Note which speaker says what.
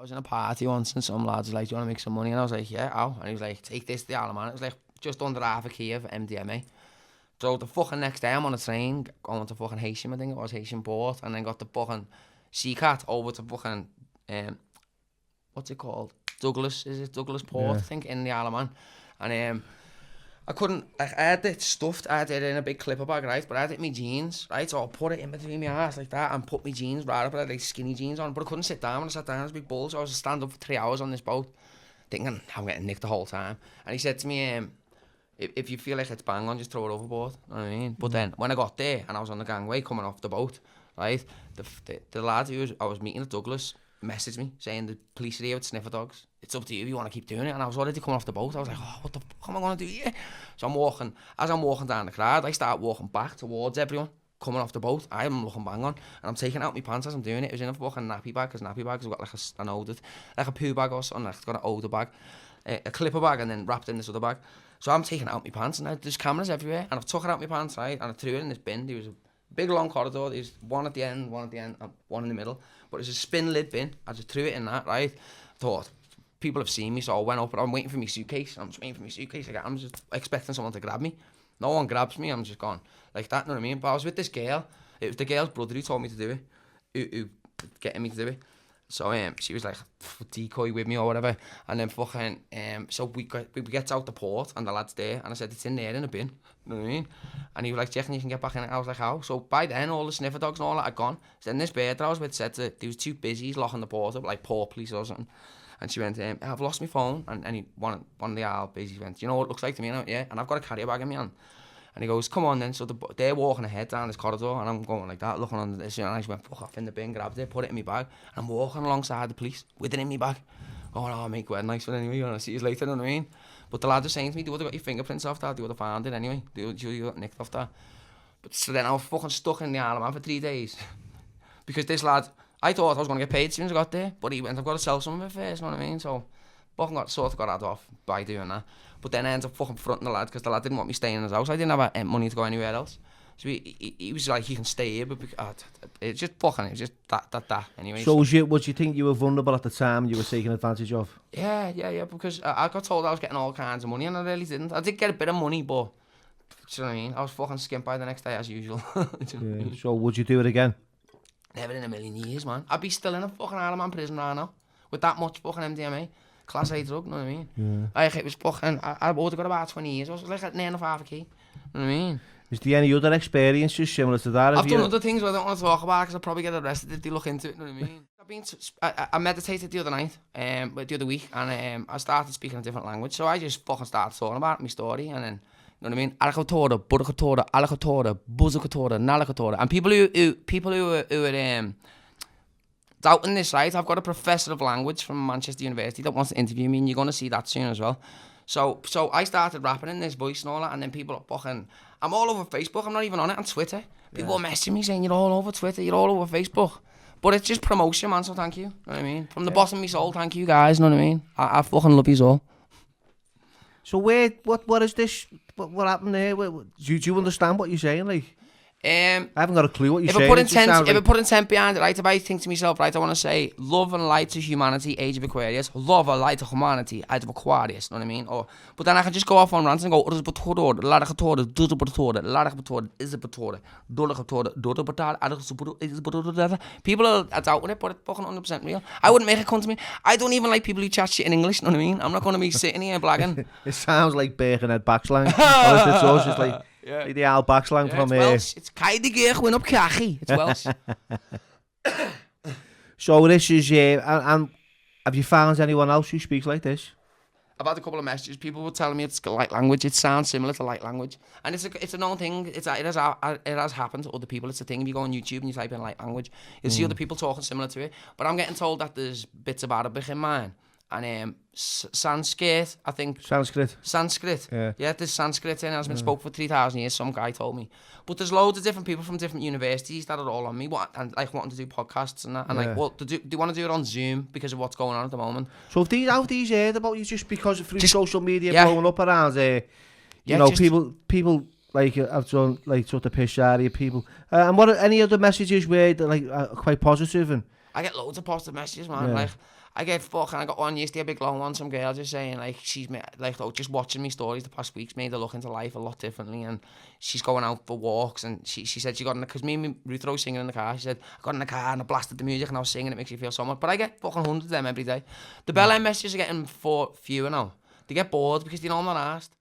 Speaker 1: was in a party once and some lads was like, do you want to make some money? And I was like, yeah, how? And he was like, take this to the man. It was like just under half a key of MDMA. So the fucking next day I'm on a train going to fucking Haitian, I think it was Haitian port, and then got the fucking Seacat over to fucking, what's it called? Douglas Port, I think, in the Isle of Man. And I couldn't, like, I had it stuffed, I had it in a big clipper bag, right? But I had it in my jeans, right? So I put it in between my ass like that and put my jeans right up, I had like skinny jeans on, but I couldn't sit down. When I sat down, it was a big bull, so I was stand up for 3 hours on this boat, thinking I'm getting nicked the whole time. And he said to me, if you feel like it's bang on, just throw it overboard, you know what I mean? But then, when I got there, and I was on the gangway coming off the boat, right? The lad I was meeting at Douglas messaged me saying the police are here with sniffer dogs. It's up to you if you want to keep doing it. And I was already coming off the boat. I was like, oh, what the fuck am I going to do here? So as I'm walking down the crowd, I start walking back towards everyone coming off the boat. I'm looking bang on, and I'm taking out my pants as I'm doing it. It was in a fucking nappy bag, because nappy bags have got like a poo bag or something. It's got an odor bag, a clipper bag, and then wrapped in this other bag. So I'm taking out my pants, and there's cameras everywhere, and I've took it out my pants, right, and I threw it in this bin. There was a big long corridor, there's one at the end, and one in the middle, but it's a spin lid bin. I just threw it in that, right? Thought, people have seen me, so I went up, and I'm waiting for my suitcase. I'm just waiting for my suitcase. Like, I'm just expecting someone to grab me. No one grabs me, I'm just gone. Like that, you know what I mean? But I was with this girl. It was the girl's brother who told me to do it, who getting me to do it. So she was like decoy with me or whatever, and then fucking so we get out the port and the lad's there, and I said, it's in there in a bin, you know what I mean? And he was like, checking you can get back in it. I was like, how? So by then all the sniffer dogs and all that had gone. So then this bird that I was with said that there was 2 busies locking the port up, like port police or something. And she went, I've lost my phone. And one of the owl busies went, you know what it looks like to me? And I went, yeah. And I've got a carrier bag in my hand. And he goes, come on then. So they're walking ahead down this corridor, and I'm going like that, looking under this, and I just went, fuck off in the bin, grabbed it, put it in my bag, and I'm walking alongside the police with it in my bag. Going, oh, mate, well, nice one anyway, I'll see you later, you know what I mean? But the lad was saying to me, they would have got your fingerprints off that, they would have found it anyway, you got nicked off that. But so then I was fucking stuck in the Isle of Man for 3 days. Because this lad, I thought I was going to get paid as soon as I got there, but he went, I've got to sell some of it first, you know what I mean? So, fucking got that off by doing that. But then I ended up fucking fronting the lad, because the lad didn't want me staying in his house. I didn't have money to go anywhere else. So he was like, you can stay here, but it's just fucking, it was just that anyway.
Speaker 2: So would you think you were vulnerable at the time you were taken advantage of?
Speaker 1: Yeah, because I got told I was getting all kinds of money, and I really didn't. I did get a bit of money, but, do you know what I mean? I was fucking skint by the next day as usual.
Speaker 2: Yeah. So would you do it again?
Speaker 1: Never in a million years, man. I'd be still in a fucking Isle of Man prison right now, with that much fucking MDMA. Class A drug, you know what I mean? Yeah. Like, it was fucking, I would have got about 20 years. I was like at 9.5 a key. You know what I mean?
Speaker 2: Is there any other experiences similar to that?
Speaker 1: I've done other things I don't want to talk about, because I'll probably get arrested if they look into it, you know what I mean? I meditated the other night, the other week, and I started speaking a different language. So I just fucking started talking about my story, and then, you know what I mean? Arakatora, Burakatora, Alakatora, Buzakatora, Nalakatora. And people who are doubting this, right? I've got a professor of language from Manchester University that wants to interview me, and you're going to see that soon as well. So I started rapping in this voice and all that, and then people are fucking, I'm all over Facebook, I'm not even on it, on Twitter. People are messaging me saying, you're all over Twitter, you're all over Facebook. But it's just promotion, man, so thank you. You know what I mean? From the bottom of my soul, thank you guys, you know what I mean? I fucking love you all.
Speaker 2: So what is this, what happened there? Do you understand what you're saying, like? I haven't got a clue what you're saying.
Speaker 1: If I put intent behind it, right, if I think to myself, right, I want to say, love and light to humanity, age of Aquarius, love and light to humanity, age of Aquarius, you know what I mean? But then I can just go off on rants and go, people are doubting it, but it's fucking 100% real. I wouldn't make it come to me. I don't even like people who chat shit in English, you know what I mean? I'm not going to be sitting here blagging.
Speaker 2: It sounds like Birkenhead backslang. It's also just like... Yeah. Like the owl backslang from here.
Speaker 1: Welsh. It's Kaidigeer win up Kachi. It's Welsh.
Speaker 2: So this is and have you found anyone else who speaks like this?
Speaker 1: I've had a couple of messages. People were telling me it's light language. It sounds similar to light language, and it's a known thing. It has happened to other people. It's a thing. If you go on YouTube and you type in light language, you'll see other people talking similar to it. But I'm getting told that there's bits of Arabic in mine. And Sanskrit, I think. Sanskrit. Yeah, there's Sanskrit in it. It has been spoke for 3,000 years, some guy told me. But there's loads of different people from different universities that are all on me and like wanting to do podcasts and that. And like, well, do you want to do it on Zoom because of what's going on at the moment?
Speaker 2: So have these heard about you just because of through social media blowing up around you know, people like I've done like sort of piss out of you people. And what are any other messages where they're like quite positive? And
Speaker 1: I get loads of positive messages, man. Like, I get fucking, I got one yesterday, a big long one, some girl just saying, like, she's, like, oh, just watching me stories the past weeks made her look into life a lot differently, and she's going out for walks, and she said she got in the, because me and Ruth were singing in the car, she said, I got in the car and I blasted the music and I was singing, it makes you feel so much, but I get fucking hundreds of them every day. The Bell End messages are getting fewer now. They get bored because they know I'm not asked.